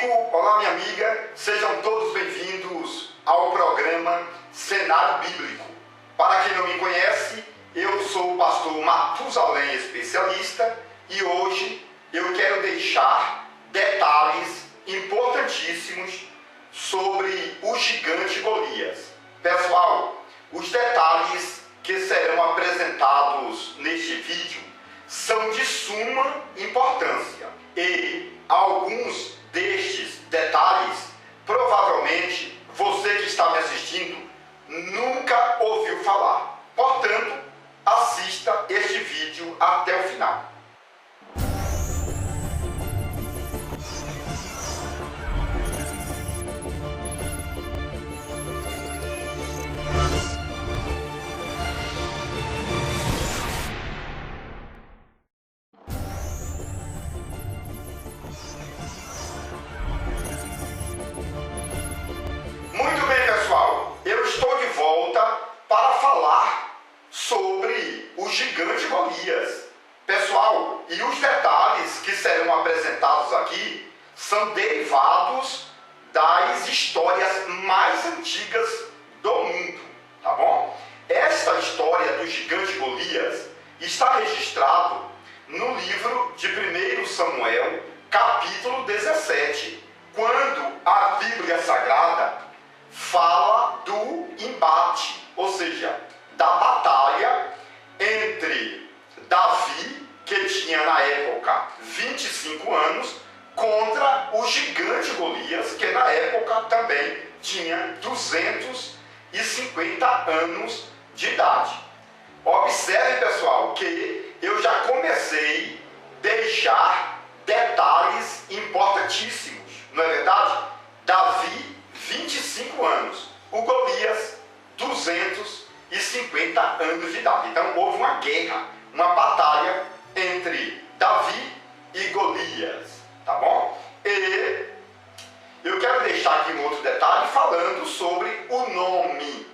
amigo, olá minha amiga, sejam todos bem-vindos ao programa Cenário Bíblico. Para quem não me conhece, eu sou o pastor Matusalém Especialista e hoje eu quero deixar detalhes importantíssimos sobre o gigante Golias. Pessoal, os detalhes que serão apresentados neste vídeo são de suma importância e alguns destes detalhes provavelmente você que está me assistindo nunca ouviu falar. Portanto, assista este vídeo até o final. Para falar sobre o gigante Golias. Pessoal, e os detalhes que serão apresentados aqui são derivados das histórias mais antigas do mundo, tá bom? Esta história do gigante Golias está registrado no livro de 1 Samuel, capítulo 17, quando a Bíblia Sagrada fala do embate, ou seja, da batalha entre Davi, que tinha na época 25 anos, contra o gigante Golias, que na época também tinha 250 anos de idade. Observe, pessoal, que eu já comecei a deixar detalhes importantíssimos, não é verdade? Davi, 25 anos, o Golias, 250 anos de idade. Então houve uma guerra, uma batalha entre Davi e Golias, tá bom? E eu quero deixar aqui um outro detalhe falando sobre o nome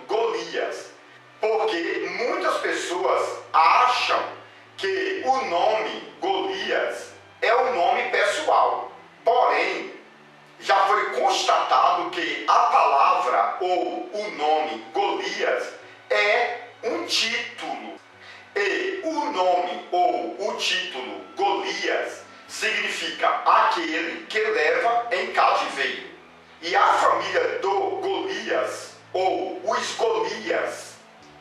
Golias, porque muitas pessoas acham que o nome Golias é o nome pessoal, porém já foi constatado que a palavra ou o nome Golias é um título. E o nome ou o título Golias significa aquele que leva em cativeiro. E a família do Golias, ou os Golias,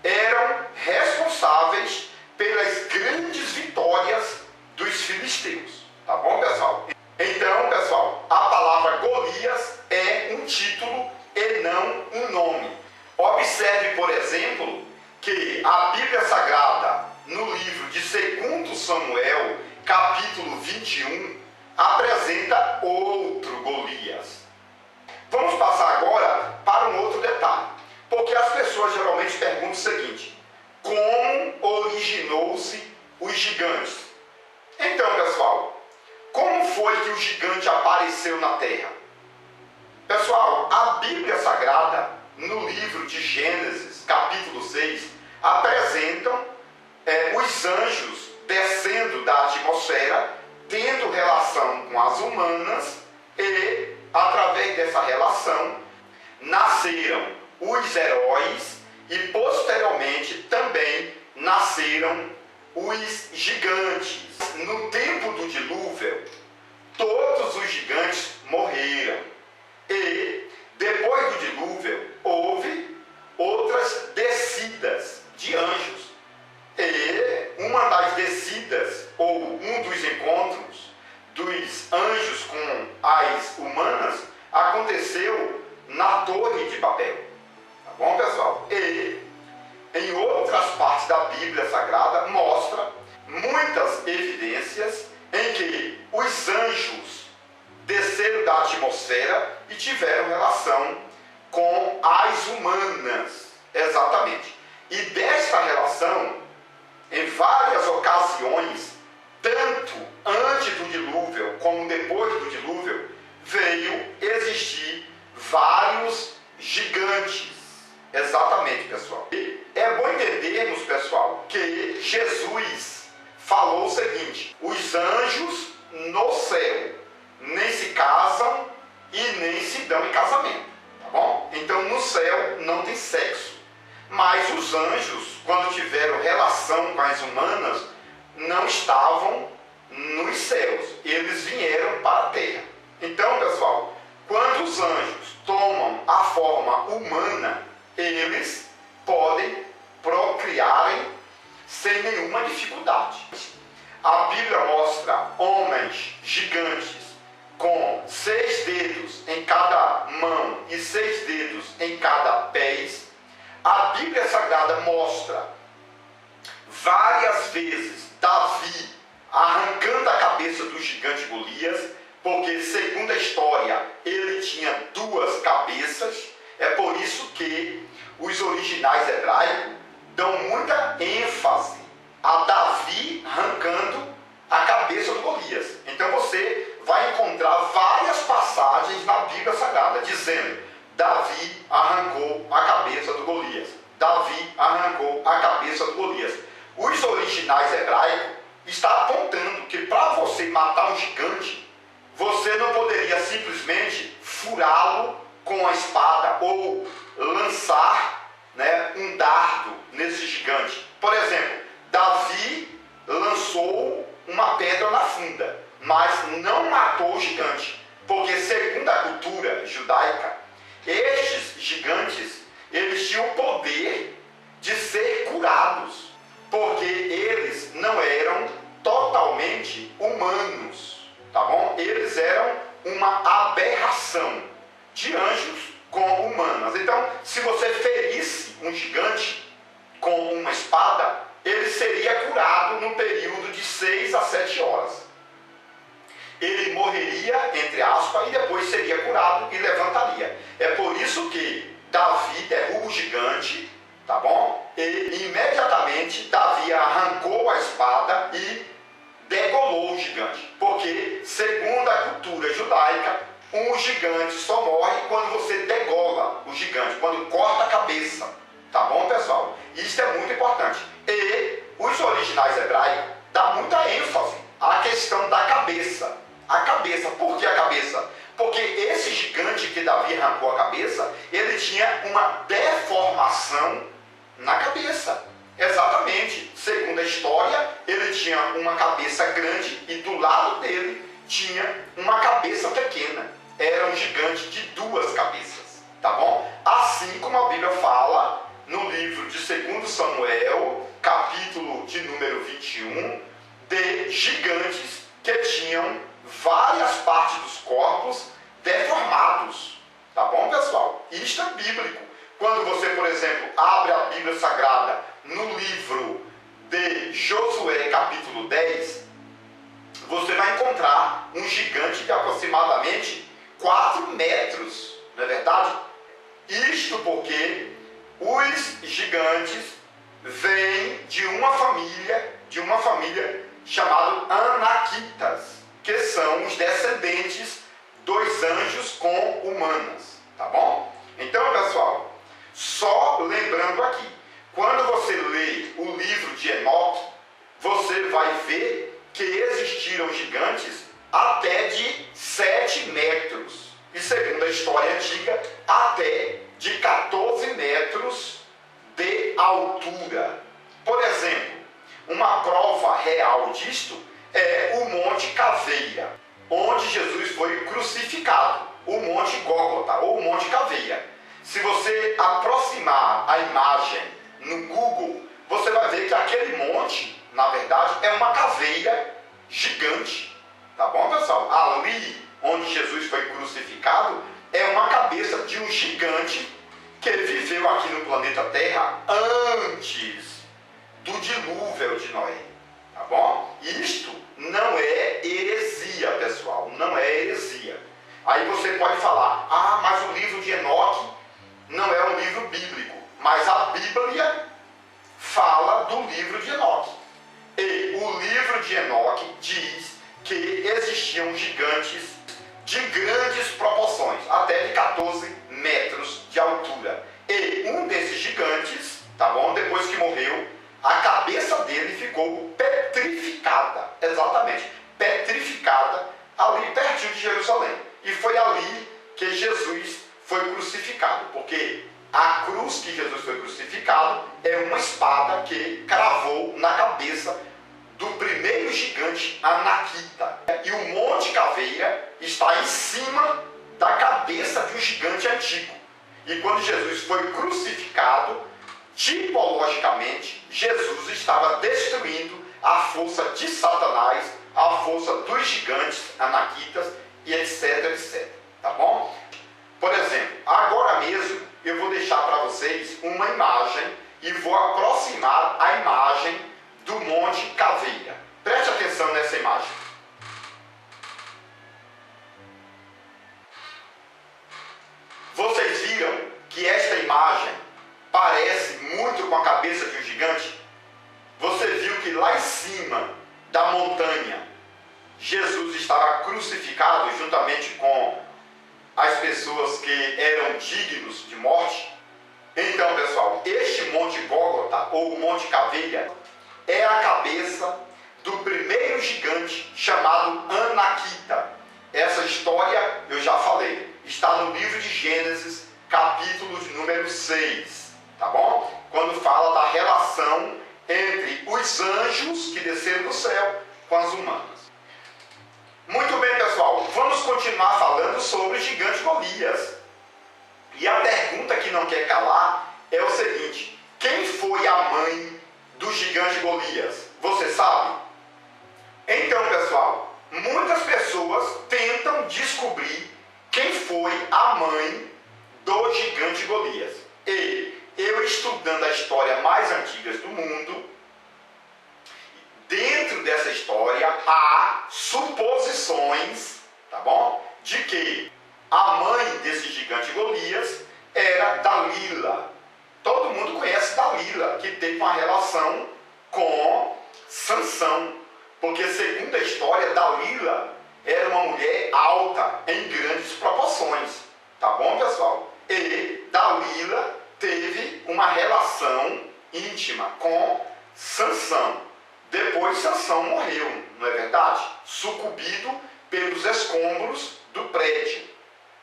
eram responsáveis pelas grandes vitórias dos filisteus. Tá bom, pessoal? Então, pessoal, a palavra Golias é um título e não um nome. Observe, por exemplo, que a Bíblia Sagrada, no livro de 2 Samuel, capítulo 21, apresenta outro Golias. Vamos passar agora para um outro detalhe, porque as pessoas geralmente perguntam o seguinte: como originou-se os gigantes? Então, pessoal, como foi que o gigante apareceu na terra? Pessoal, a Bíblia Sagrada, no livro de Gênesis, capítulo 6, apresentam os anjos descendo da atmosfera, tendo relação com as humanas e, através dessa relação, nasceram os heróis e, posteriormente, também nasceram os gigantes. No tempo do dilúvio, todos os gigantes morreram. E depois do dilúvio, houve outras descidas de anjos. E uma das descidas, ou um dos encontros dos anjos com as humanas, aconteceu na Torre de Babel. Tá bom, pessoal? E em outras partes da Bíblia Sagrada mostra muitas evidências em que os anjos desceram da atmosfera e tiveram relação com as humanas, exatamente. E desta relação, em várias ocasiões, tanto antes do dilúvio como depois do dilúvio, veio existir vários gigantes. Exatamente, pessoal. E é bom entendermos, pessoal, que Jesus falou o seguinte: os anjos no céu, nesse nem se dão em casamento, tá bom? Então no céu não tem sexo. Mas os anjos, quando tiveram relação com as humanas, não estavam nos céus, eles vieram para a terra. Então, pessoal, quando os anjos tomam a forma humana, eles podem procriarem sem nenhuma dificuldade. A Bíblia mostra homens gigantes com 6 dedos em cada mão e 6 dedos em cada pé. A Bíblia Sagrada mostra várias vezes Davi arrancando a cabeça do gigante Golias, porque, segundo a história, ele tinha 2 cabeças. É por isso que os originais hebraicos dão muita ênfase a Davi arrancando a cabeça do Golias. Então você vai encontrar várias passagens na Bíblia Sagrada dizendo: Davi arrancou a cabeça do Golias. Davi arrancou a cabeça do Golias. Os originais hebraicos estão apontando que para você matar um gigante, você não poderia simplesmente furá-lo com a espada ou lançar, um dardo nesse gigante. Por exemplo, Davi lançou uma pedra na funda, mas não matou o gigante, porque segundo a cultura judaica, estes gigantes, eles tinham o poder de ser curados, porque eles não eram totalmente humanos, tá bom? Eles eram uma aberração de anjos com humanas. Então, se você ferisse um gigante com uma espada, ele seria curado no período de 6 a 7 horas. Ele morreria, entre aspas, e depois seria curado e levantaria. É por isso que Davi derruba o gigante, tá bom? E imediatamente Davi arrancou a espada e degolou o gigante. Porque, segundo a cultura judaica, um gigante só morre quando você degola o gigante, quando corta a cabeça. Tá bom, pessoal? Isso é muito importante. E os originais hebraicos dão muita ênfase à questão da cabeça. A cabeça. Por que a cabeça? Porque esse gigante que Davi arrancou a cabeça, ele tinha uma deformação na cabeça. Exatamente. Segundo a história, ele tinha uma cabeça grande e do lado dele tinha uma cabeça pequena. Era um gigante de 2 cabeças. Tá bom? Assim como a Bíblia fala no livro de 2 Samuel, capítulo de número 21, de gigantes que tinham várias partes dos corpos deformados. Tá bom, pessoal? Isto é bíblico. Quando você, por exemplo, abre a Bíblia Sagrada no livro de Josué, capítulo 10, você vai encontrar um gigante de aproximadamente 4 metros, não é verdade? Isto porque os gigantes vêm de uma família chamada Anaquitas, que são os descendentes dos anjos com humanas, tá bom? Então, pessoal, só lembrando aqui, quando você lê o livro de Enoque, você vai ver que existiram gigantes até de 7 metros. E segundo a história antiga, até de 14 metros de altura. Por exemplo, uma prova real disto é o Monte Caveira, onde Jesus foi crucificado, o Monte Gólgota, ou o Monte Caveira. Se você aproximar a imagem no Google, você vai ver que aquele monte, na verdade, é uma caveira gigante. Tá bom, pessoal? Ali onde Jesus foi crucificado é uma cabeça de um gigante que viveu aqui no planeta Terra antes do dilúvio de Noé. Tá bom? Isto não é heresia, pessoal. Não é heresia. Aí você pode falar: ah, mas o livro de Enoque não é um livro bíblico. Mas a Bíblia fala do livro de Enoque. E o livro de Enoque diz que existiam gigantes de grandes proporções, até de 14 metros de altura. E um desses gigantes, tá bom? Depois que morreu, a cabeça dele ficou petrificada. Exatamente, petrificada ali pertinho de Jerusalém. E foi ali que Jesus foi crucificado, porque a cruz que Jesus foi crucificado é uma espada que cravou na cabeça do primeiro gigante Anaquita. E o Monte Caveira está em cima da cabeça de um gigante antigo. E quando Jesus foi crucificado, tipologicamente, Jesus estava destruindo a força de Satanás, a força dos gigantes Anaquitas e etc, etc. Tá bom? Por exemplo, agora mesmo eu vou deixar para vocês uma imagem e vou aproximar a imagem do Monte Caveira. Preste atenção nessa imagem. Vocês viram que esta imagem parece muito com a cabeça de um gigante? Você viu que lá em cima da montanha Jesus estava crucificado juntamente com as pessoas que eram dignos de morte? Então, pessoal, este Monte Gólgota, ou Monte Caveira, é a cabeça do primeiro gigante chamado Anaquita. Essa história eu já falei, está no livro de Gênesis, capítulo de número 6, tá bom? Quando fala da relação entre os anjos que desceram do céu com as humanas. Muito bem, pessoal, vamos continuar falando sobre o gigante Golias. E a pergunta que não quer calar é o seguinte: quem foi a mãe do gigante Golias? Você sabe? Então, pessoal, muitas pessoas tentam descobrir quem foi a mãe do gigante Golias. E eu, estudando a história mais antiga do mundo, dentro dessa história há suposições, tá bom? De que a mãe desse gigante Golias era Dalila. Todo mundo conhece Dalila, que teve uma relação com Sansão. Porque, segundo a história, Dalila era uma mulher alta, em grandes proporções. Tá bom, pessoal? E Dalila teve uma relação íntima com Sansão. Depois Sansão morreu, não é verdade? Sucumbido pelos escombros do prédio,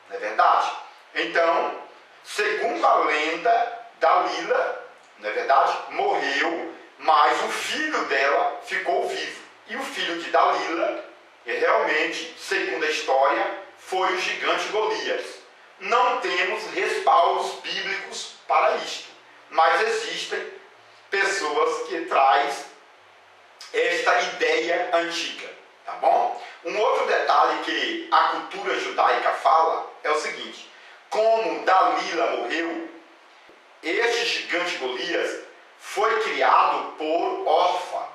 não é verdade? Então, segundo a lenda, Dalila, não é verdade, morreu, mas o filho dela ficou vivo. E o filho de Dalila, realmente, segundo a história, foi o gigante Golias. Não temos respaldos bíblicos para isto, mas existem pessoas que trazem esta ideia antiga, tá bom? Um outro detalhe que a cultura judaica fala é o seguinte: como Dalila morreu, este gigante Golias foi criado por Orfa.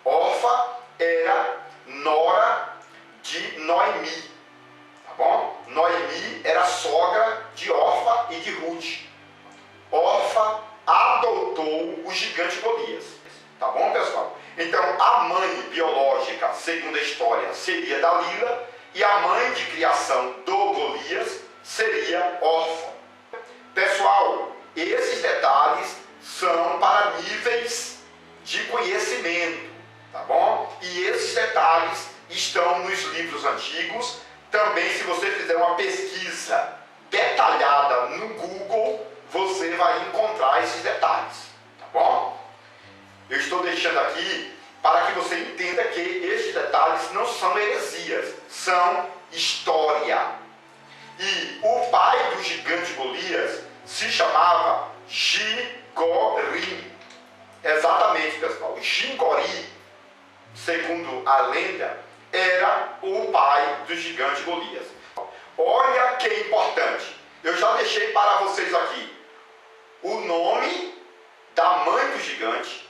Orfa era nora de Noemi, tá bom? Noemi era sogra de Orfa e de Ruth. Orfa adotou o gigante Golias, tá bom, pessoal? Então, a mãe biológica, segundo a história, seria Dalila, e a mãe de criação do Golias seria Orfa. Pessoal, esses detalhes são para níveis de conhecimento, tá bom? E esses detalhes estão nos livros antigos. Também, se você fizer uma pesquisa detalhada no Google, você vai encontrar esses detalhes, tá bom? Eu estou deixando aqui para que você entenda que esses detalhes não são heresias, são história. E o pai do gigante Golias se chamava Gingori. Exatamente, pessoal. Gingori, segundo a lenda, era o pai do gigante Golias. Olha que importante. Eu já deixei para vocês aqui o nome da mãe do gigante,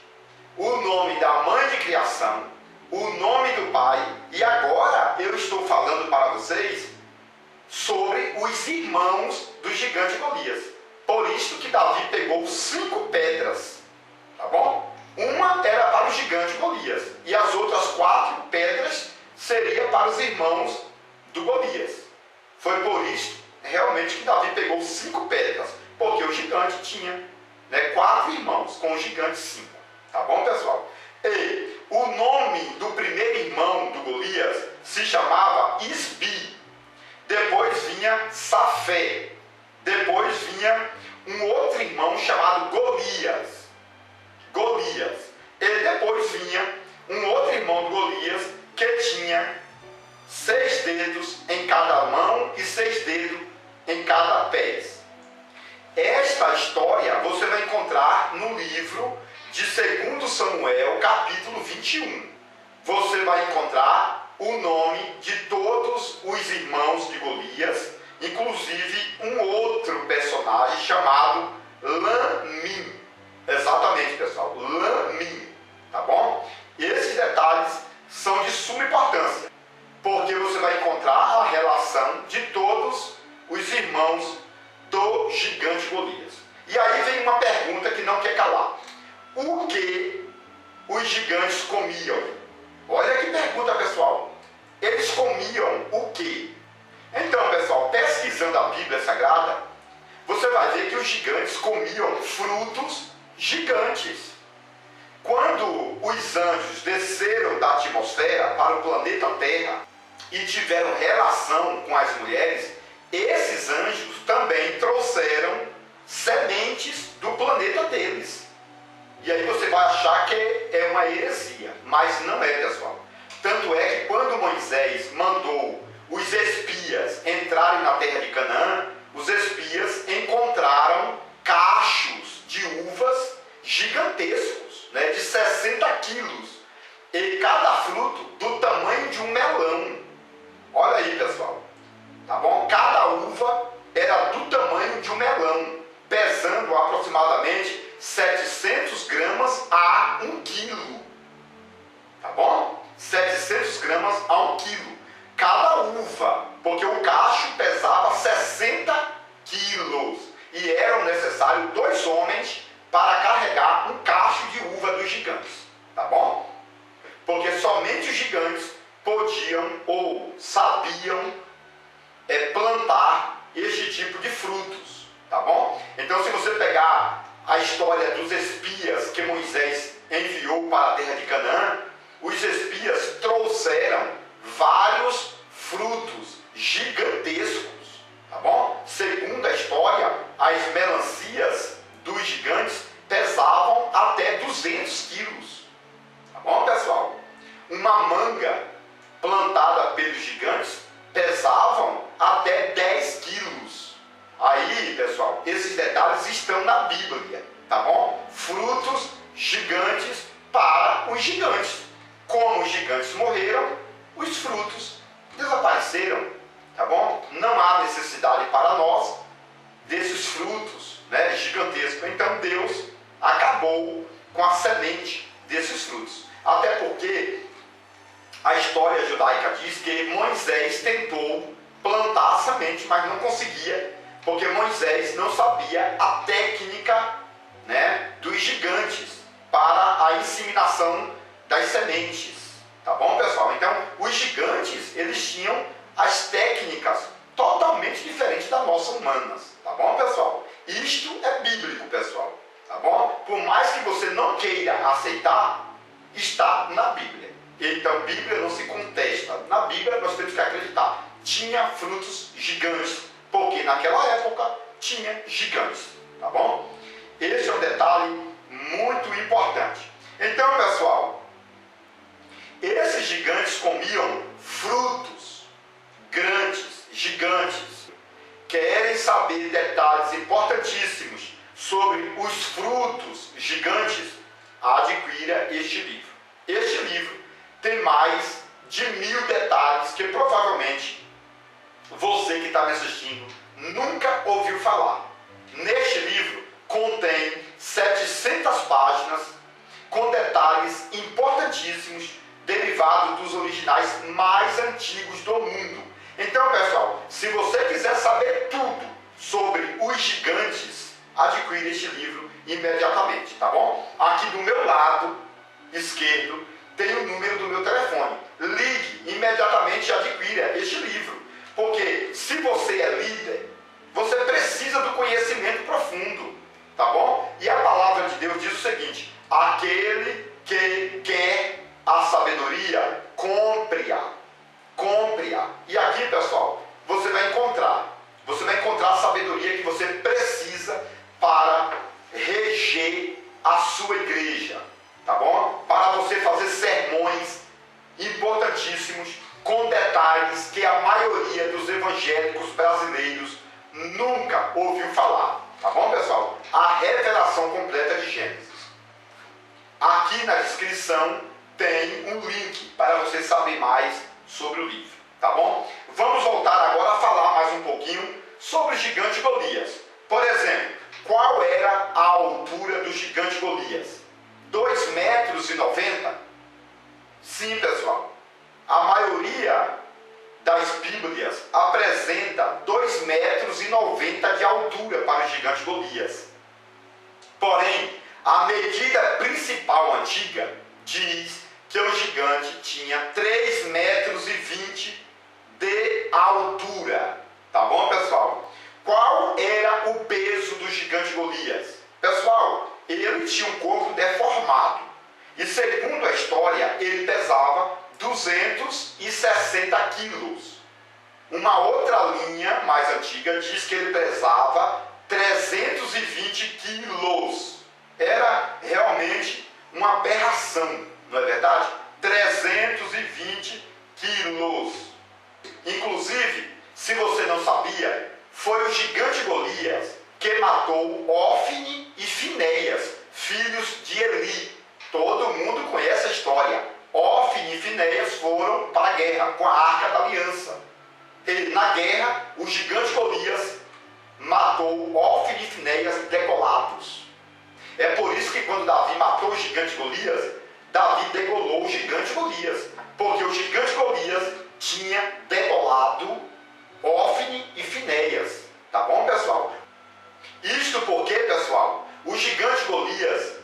o nome da mãe de criação, o nome do pai, e agora eu estou falando para vocês sobre os irmãos do gigante Golias. Por isso que Davi pegou 5 pedras, tá bom? Uma era para o gigante Golias, e as outras 4 pedras seriam para os irmãos do Golias. Foi por isso, realmente, que Davi pegou 5 pedras, porque o gigante tinha 4 irmãos, com o gigante 5. Tá bom, pessoal? E o nome do primeiro irmão do Golias se chamava Isbi. Depois vinha Safé. Depois vinha um outro irmão chamado Golias. E depois vinha um outro irmão de Golias que tinha 6 dedos em cada mão e 6 dedos em cada pé. Esta história você vai encontrar no livro de 2 Samuel, capítulo 21. Você vai encontrar o nome de todos os irmãos de Golias, inclusive um outro personagem chamado Lamim. Exatamente, pessoal, Lamim, tá bom? Esses detalhes são de suma importância, porque você vai encontrar a relação de todos os irmãos do gigante Golias. E aí vem uma pergunta que não quer calar. O que os gigantes comiam? Olha que pergunta, pessoal. Eles comiam o quê? Então, pessoal, pesquisando a Bíblia Sagrada, você vai ver que os gigantes comiam frutos gigantes. Quando os anjos desceram da atmosfera para o planeta Terra e tiveram relação com as mulheres, esses anjos também trouxeram sementes do planeta deles. E aí você vai achar que é uma heresia, mas não é, pessoal. Tanto é que quando Moisés mandou os espias entrarem na terra de Canaã, os espias encontraram cachos de uvas gigantescos, né, de 60 quilos, e cada fruto do tamanho de um melão. Olha aí, pessoal, tá bom? Cada uva era do tamanho de um melão, pesando aproximadamente 700 gramas a 1 quilo, tá bom? 700 gramas a 1 quilo, cada uva, porque o cacho pesava 60 quilos, e eram necessários 2 homens para carregar um cacho de uva dos gigantes, tá bom? Porque somente os gigantes podiam ou sabiam plantar este tipo de frutos, tá bom? Então, se você pegar a história dos espias que Moisés enviou para a terra de Canaã, os espias trouxeram vários frutos gigantescos, tá bom? Segundo a história, as melancias dos gigantes pesavam até 200 quilos, tá bom, pessoal? Uma manga plantada pelos gigantes pesavam até 10 quilos. Aí, pessoal, esses detalhes estão na Bíblia, tá bom? Frutos gigantes para os gigantes. Como os gigantes morreram, os frutos desapareceram, tá bom? Não há necessidade para nós desses frutos, né, gigantescos. Então Deus acabou com a semente desses frutos. Até porque a história judaica diz que Moisés tentou plantar a semente, mas não conseguia, porque Moisés não sabia a técnica, né, dos gigantes para a inseminação das sementes, tá bom, pessoal? Então, os gigantes, eles tinham as técnicas totalmente diferentes das nossas humanas, tá bom, pessoal? Isto é bíblico, pessoal, tá bom? Por mais que você não queira aceitar, está na Bíblia. Então, Bíblia não se contesta. Na Bíblia nós temos que acreditar. Tinha frutos gigantes, porque naquela época tinha gigantes, tá bom? Esse é um detalhe muito importante. Então, pessoal, esses gigantes comiam frutos grandes, gigantes. Querem saber detalhes importantíssimos sobre os frutos gigantes? Adquira este livro. Este livro tem mais de 1000 detalhes que provavelmente você que está me assistindo nunca ouviu falar. Neste livro contém 700 páginas com detalhes importantíssimos derivados dos originais mais antigos do mundo. Então, pessoal, se você quiser saber tudo sobre os gigantes, adquire este livro imediatamente, tá bom? Aqui do meu lado esquerdo tem o número do meu telefone. Ligue imediatamente e adquira este livro. Porque se você é líder, você precisa do conhecimento profundo, tá bom? E a palavra de Deus diz o seguinte: aquele que quer a sabedoria, compre-a. Compre-a. E aqui, pessoal, você vai encontrar detalhes que a maioria dos evangélicos brasileiros nunca ouviu falar. Tá bom, pessoal? A revelação completa de Gênesis. Aqui na descrição tem um link para você saber mais sobre o livro. Tá bom? Vamos voltar agora a falar mais um pouquinho sobre o gigante Golias. Por exemplo, qual era a altura do gigante Golias? 2,90 metros? Sim, pessoal. A maioria das Bíblias apresenta 2,90 metros de altura para o gigante Golias. Porém, a medida principal antiga diz que o gigante tinha 3,20 metros de altura. Tá bom, pessoal? Qual era o peso do gigante Golias? Pessoal, ele tinha um corpo deformado. E segundo a história, ele pesava 260 quilos. Uma outra linha mais antiga diz que ele pesava 320 quilos. Era realmente uma aberração, não é verdade? 320 quilos. Inclusive, se você não sabia, foi o gigante Golias que matou Ófine e Finéias, filhos de Eli. Todo mundo conhece a história. Ófine e Finéias foram para a guerra com a Arca da Aliança. E na guerra, o gigante Golias matou Ófine e Finéias degolados. É por isso que quando Davi matou o gigante Golias, Davi degolou o gigante Golias, porque o gigante Golias tinha degolado Ófine e Finéias. Tá bom, pessoal? Isto porque, pessoal, o gigante Golias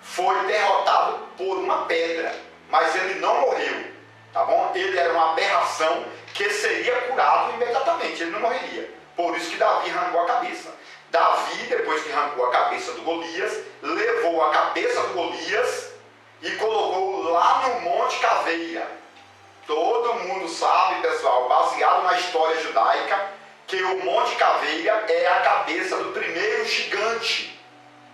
foi derrotado por uma pedra, mas ele não morreu. Tá bom? Ele era uma aberração que seria curado imediatamente, ele não morreria. Por isso que Davi arrancou a cabeça. Davi, depois que arrancou a cabeça do Golias, levou a cabeça do Golias e colocou lá no Monte Caveira. Todo mundo sabe, pessoal, baseado na história judaica, que o Monte Caveira é a cabeça do primeiro gigante,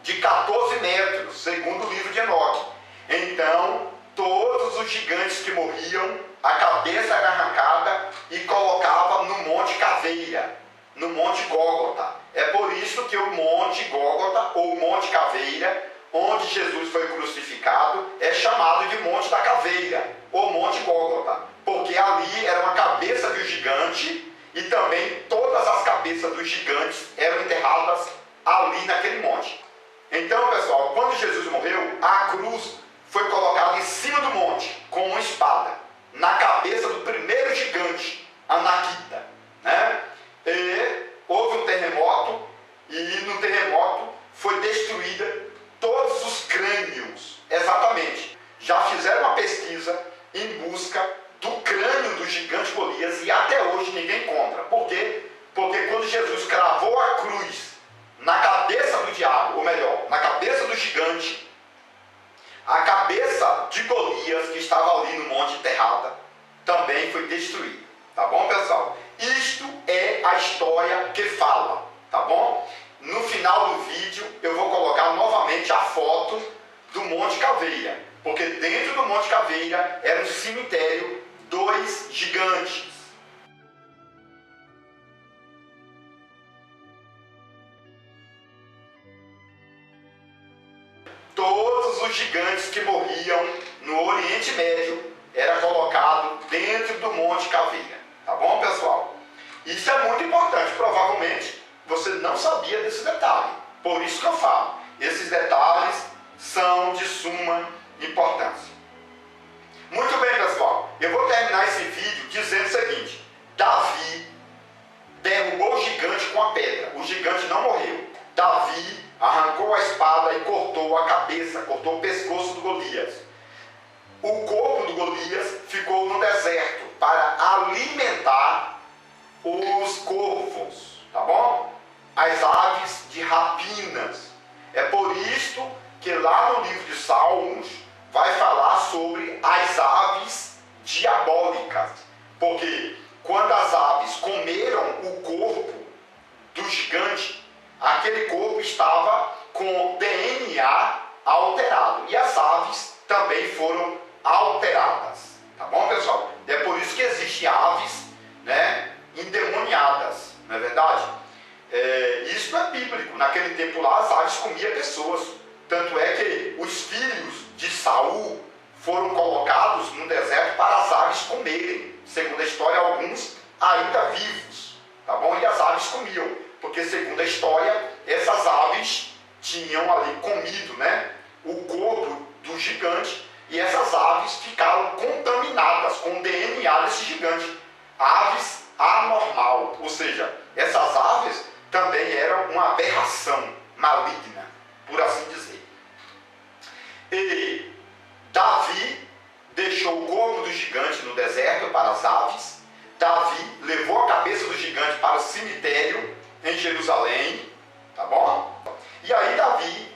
de 14 metros, segundo o livro de Enoque. Então, todos os gigantes que morriam, a cabeça era arrancada e colocava no Monte Caveira, no Monte Gólgota. É por isso que o Monte Gólgota, ou Monte Caveira, onde Jesus foi crucificado, é chamado de Monte da Caveira, ou Monte Gólgota, porque ali era uma cabeça de um gigante e também todas as cabeças dos gigantes eram enterradas ali naquele monte. Então, pessoal, quando Jesus morreu, a cruz foi colocada em cima do monte com uma espada, na cabeça do primeiro gigante, Anaquita, né? E houve um terremoto, e no terremoto foi destruída todos os crânios, exatamente. Já fizeram uma pesquisa em busca do crânio do gigante Golias e até hoje ninguém encontra. Por quê? Porque quando Jesus cravou a cruz na cabeça do diabo, ou melhor, na cabeça do gigante, a cabeça de Golias, que estava ali no monte enterrada, também foi destruída. Tá bom, pessoal? Isto é a história que fala, tá bom? No final do vídeo eu vou colocar novamente a foto do Monte Caveira, porque dentro do Monte Caveira era um cemitério dos gigantes. Todos os gigantes que morriam no Oriente Médio era colocado dentro do Monte Caveira. Tá bom, pessoal? Isso é muito importante. Provavelmente você não sabia desse detalhe. Por isso que eu falo. Esses detalhes são de suma importância. Muito bem, pessoal. Eu vou terminar esse vídeo dizendo o seguinte. Davi derrubou o gigante com a pedra. O gigante não morreu. Davi arrancou a espada e cortou a cabeça, cortou o pescoço do Golias. O corpo do Golias ficou no deserto para alimentar os corvos, tá bom? As aves de rapinas. É por isto que lá no livro de Salmos vai falar sobre as aves diabólicas. Porque quando as aves comeram o corpo do gigante, aquele corpo estava com DNA alterado. E as aves também foram alteradas. Tá bom, pessoal? É por isso que existem aves naquele tempo lá, as aves comiam pessoas. Tanto é que os filhos de Saul foram colocados no deserto para as aves comerem. Segundo a história, alguns ainda vivos, tá bom? E as aves comiam, porque segundo a história, essas aves tinham ali comido, né, o corpo do gigante, e essas aves ficaram contaminadas com o DNA desse gigante. Aves anormal, ou seja, essas aves também eram uma aberração maligna, por assim dizer. E Davi deixou o corpo do gigante no deserto para as aves. Davi levou a cabeça do gigante para o cemitério em Jerusalém, tá bom? E aí Davi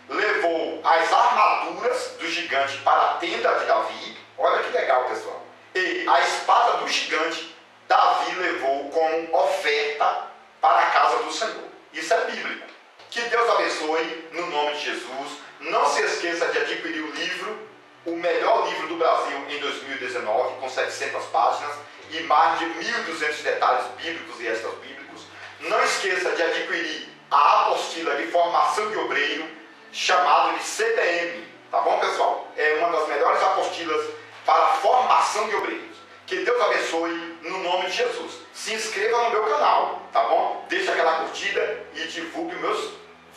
levou as armaduras do gigante para a tenda de Davi. Olha que legal, pessoal. E a espada do gigante Davi levou como oferta para a casa do Senhor. Isso é bíblico. Que Deus abençoe no nome de Jesus. Não se esqueça de adquirir o livro, o melhor livro do Brasil em 2019, com 700 páginas e mais de 1.200 detalhes bíblicos e extra-bíblicos. Não esqueça de adquirir a apostila de formação de obreiro, chamado de CDM, tá bom, pessoal? É uma das melhores apostilas para a formação de obreiros. Que Deus abençoe no nome de Jesus. Se inscreva no meu canal, tá bom? Deixa aquela curtida e divulgue meus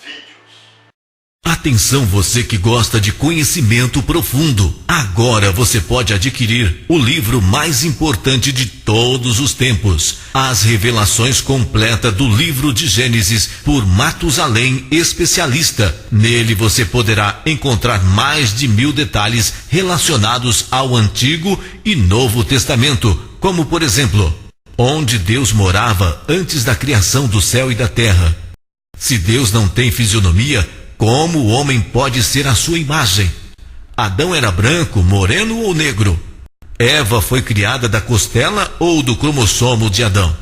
vídeos. Atenção, você que gosta de conhecimento profundo. Agora você pode adquirir o livro mais importante de todos os tempos, As Revelações Completas do Livro de Gênesis, por Matusalém, especialista. Nele você poderá encontrar mais de 1000 detalhes relacionados ao Antigo e Novo Testamento, como por exemplo, onde Deus morava antes da criação do céu e da terra. Se Deus não tem fisionomia, como o homem pode ser a sua imagem? Adão era branco, moreno ou negro? Eva foi criada da costela ou do cromossomo de Adão?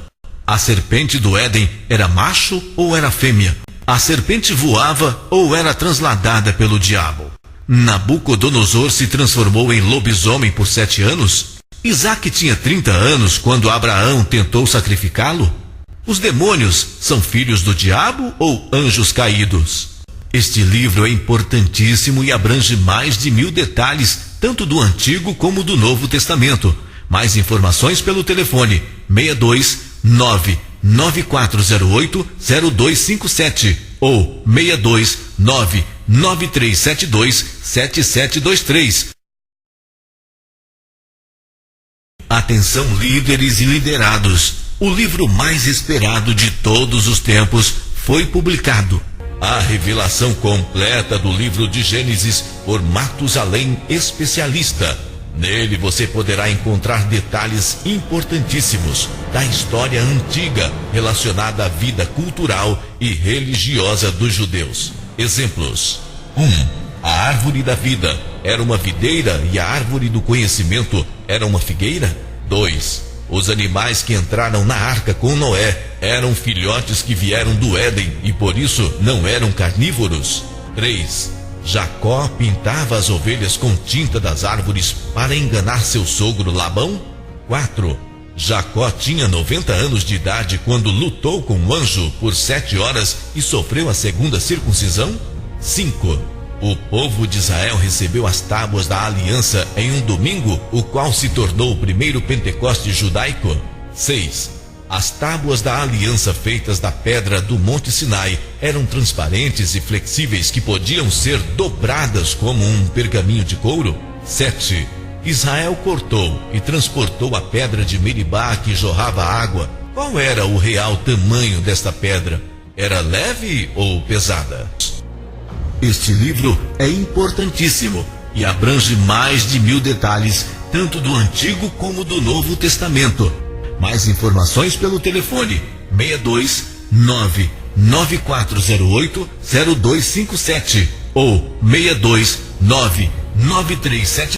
A serpente do Éden era macho ou era fêmea? A serpente voava ou era transladada pelo diabo? Nabucodonosor se transformou em lobisomem por 7 anos? Isaac tinha 30 anos quando Abraão tentou sacrificá-lo? Os demônios são filhos do diabo ou anjos caídos? Este livro é importantíssimo e abrange mais de 1000 detalhes, tanto do Antigo como do Novo Testamento. Mais informações pelo telefone 62 99408-0257 ou 62 99372-7723. Atenção, líderes e liderados. O livro mais esperado de todos os tempos foi publicado. A revelação completa do livro de Gênesis por Matusalém, especialista. Nele você poderá encontrar detalhes importantíssimos da história antiga relacionada à vida cultural e religiosa dos judeus. Exemplos: 1. A árvore da vida era uma videira e a árvore do conhecimento era uma figueira. 2. Os animais que entraram na arca com Noé eram filhotes que vieram do Éden e por isso não eram carnívoros. 3. Jacó pintava as ovelhas com tinta das árvores para enganar seu sogro Labão. 4. Jacó tinha 90 anos de idade quando lutou com o anjo por 7 horas e sofreu a segunda circuncisão. 5. O povo de Israel recebeu as tábuas da aliança em um domingo, o qual se tornou o primeiro Pentecoste judaico. 6. As tábuas da aliança feitas da pedra do Monte Sinai eram transparentes e flexíveis que podiam ser dobradas como um pergaminho de couro. 7. Israel cortou e transportou a pedra de Meribá que jorrava água. Qual era o real tamanho desta pedra? Era leve ou pesada? Este livro é importantíssimo e abrange mais de 1000 detalhes, tanto do Antigo como do Novo Testamento. Mais informações pelo telefone 62 99408-0257 ou 62 99372